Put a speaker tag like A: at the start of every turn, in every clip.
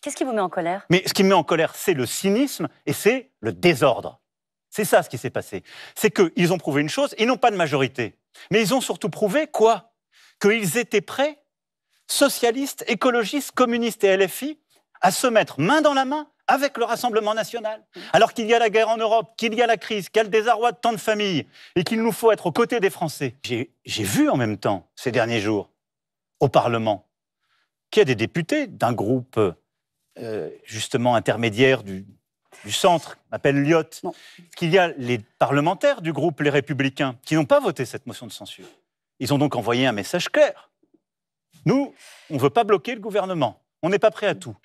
A: Qu'est-ce qui vous met en colère?
B: Mais ce qui me met en colère, c'est le cynisme et c'est le désordre. C'est ça ce qui s'est passé. C'est qu'ils ont prouvé une chose, ils n'ont pas de majorité. Mais ils ont surtout prouvé quoi? Qu'ils étaient prêts, socialistes, écologistes, communistes et LFI, à se mettre main dans la main avec le Rassemblement national. Alors qu'il y a la guerre en Europe, qu'il y a la crise, qu'il y a le désarroi de tant de familles et qu'il nous faut être aux côtés des Français. J'ai vu en même temps, ces derniers jours, au Parlement, qu'il y a des députés d'un groupe justement intermédiaire du centre, qu'on appelle l'IOT, qu'il y a les parlementaires du groupe Les Républicains qui n'ont pas voté cette motion de censure. Ils ont donc envoyé un message clair. Nous, on ne veut pas bloquer le gouvernement. On n'est pas prêt à tout.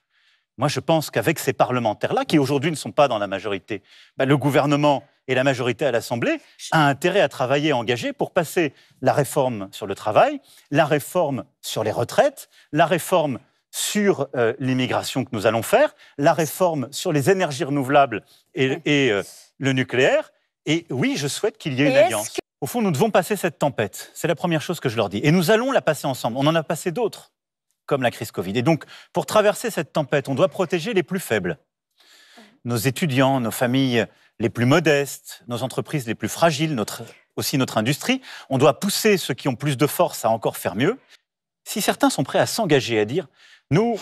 B: Moi, je pense qu'avec ces parlementaires-là, qui aujourd'hui ne sont pas dans la majorité, le gouvernement et la majorité à l'Assemblée a intérêt à travailler, à engager pour passer la réforme sur le travail, la réforme sur les retraites, la réforme sur l'immigration que nous allons faire, la réforme sur les énergies renouvelables et le nucléaire. Et oui, je souhaite qu'il y ait une alliance. Au fond, nous devons passer cette tempête. C'est la première chose que je leur dis. Et nous allons la passer ensemble. On en a passé d'autres, comme la crise Covid. Et donc, pour traverser cette tempête, on doit protéger les plus faibles. Nos étudiants, nos familles les plus modestes, nos entreprises les plus fragiles, aussi notre industrie. On doit pousser ceux qui ont plus de force à encore faire mieux. Si certains sont prêts à s'engager, à dire « Nous,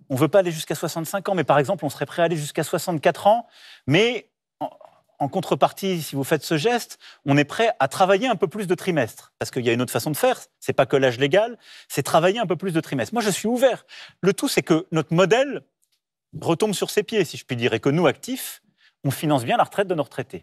B: on ne veut pas aller jusqu'à 65 ans, mais par exemple, on serait prêt à aller jusqu'à 64 ans, mais en contrepartie, si vous faites ce geste, on est prêt à travailler un peu plus de trimestres. » Parce qu'il y a une autre façon de faire, ce n'est pas que l'âge légal, c'est travailler un peu plus de trimestres. Moi, je suis ouvert. Le tout, c'est que notre modèle retombe sur ses pieds, si je puis dire, et que nous, actifs, on finance bien la retraite de nos retraités.